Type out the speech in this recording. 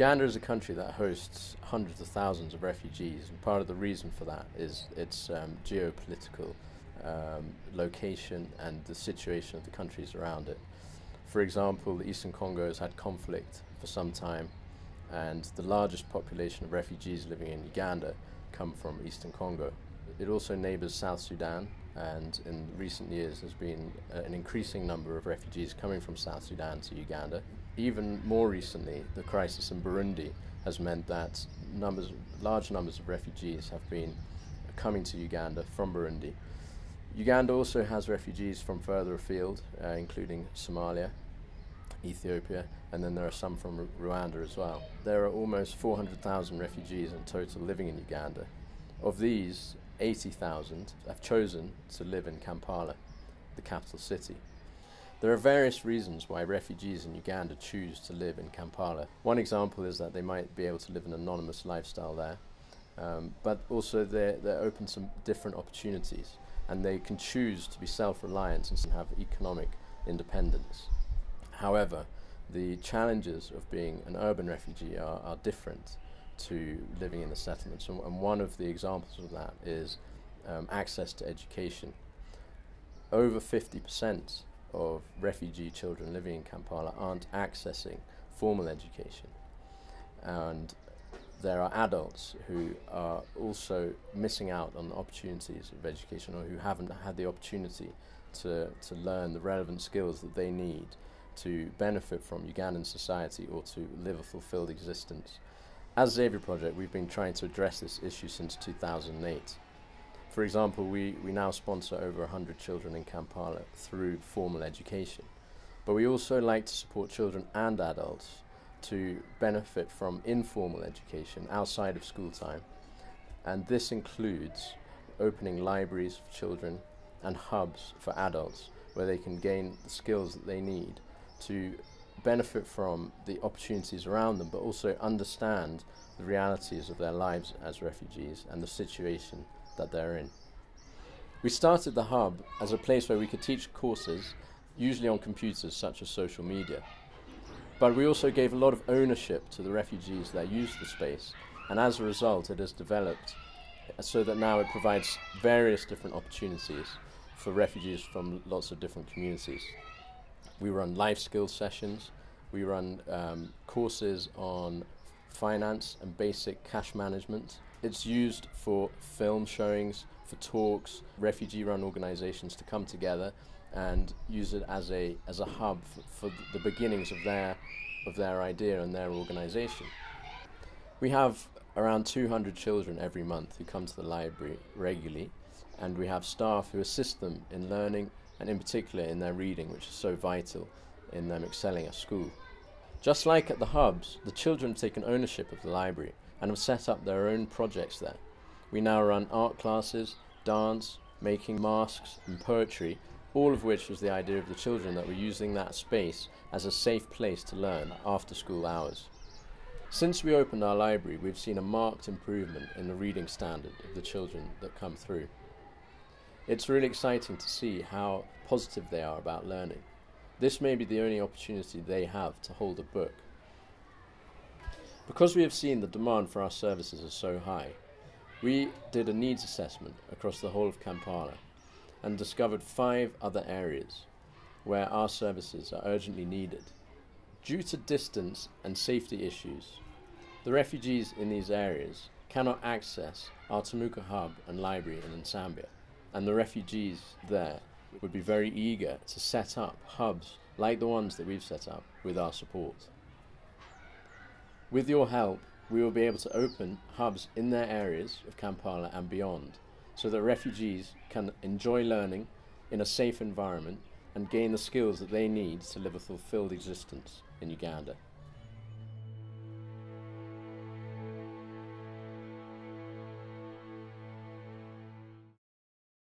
Uganda is a country that hosts hundreds of thousands of refugees, and part of the reason for that is its geopolitical location and the situation of the countries around it. For example, the Eastern Congo has had conflict for some time, and the largest population of refugees living in Uganda come from Eastern Congo. It also neighbours South Sudan, and in recent years there's been an increasing number of refugees coming from South Sudan to Uganda. Even more recently, the crisis in Burundi has meant that large numbers of refugees have been coming to Uganda from Burundi. Uganda also has refugees from further afield, including Somalia, Ethiopia, and then there are some from Rwanda as well. There are almost 400,000 refugees in total living in Uganda. Of these, 80,000 have chosen to live in Kampala, the capital city. There are various reasons why refugees in Uganda choose to live in Kampala. One example is that they might be able to live an anonymous lifestyle there, but also they're open to some different opportunities, and they can choose to be self-reliant and have economic independence. However, the challenges of being an urban refugee are different to living in the settlements, and one of the examples of that is access to education. Over 50% of refugee children living in Kampala aren't accessing formal education, and there are adults who are also missing out on the opportunities of education, or who haven't had the opportunity to learn the relevant skills that they need to benefit from Ugandan society or to live a fulfilled existence. As Xavier Project, we've been trying to address this issue since 2008. For example, we now sponsor over 100 children in Kampala through formal education. But we also like to support children and adults to benefit from informal education outside of school time. And this includes opening libraries for children and hubs for adults where they can gain the skills that they need to benefit from the opportunities around them, but also understand the realities of their lives as refugees and the situation that they're in. We started the hub as a place where we could teach courses, usually on computers such as social media. But we also gave a lot of ownership to the refugees that used the space, and as a result it has developed so that now it provides various different opportunities for refugees from lots of different communities. We run life skills sessions, we run courses on finance and basic cash management. It's used for film showings, for talks, refugee-run organizations to come together and use it as a hub for the beginnings of their idea and their organization. We have around 200 children every month who come to the library regularly, and we have staff who assist them in learning, and in particular in their reading, which is so vital in them excelling at school. Just like at the hubs, the children have taken ownership of the library and have set up their own projects there. We now run art classes, dance, making masks and poetry, all of which was the idea of the children, that were using that space as a safe place to learn after school hours. Since we opened our library, we've seen a marked improvement in the reading standard of the children that come through. It's really exciting to see how positive they are about learning. This may be the only opportunity they have to hold a book. Because we have seen the demand for our services is so high, we did a needs assessment across the whole of Kampala and discovered 5 other areas where our services are urgently needed. Due to distance and safety issues, the refugees in these areas cannot access our Temuka hub and library in Nsambia, and the refugees there would be very eager to set up hubs like the ones that we've set up with our support. With your help, we will be able to open hubs in their areas of Kampala and beyond, so that refugees can enjoy learning in a safe environment and gain the skills that they need to live a fulfilled existence in Uganda.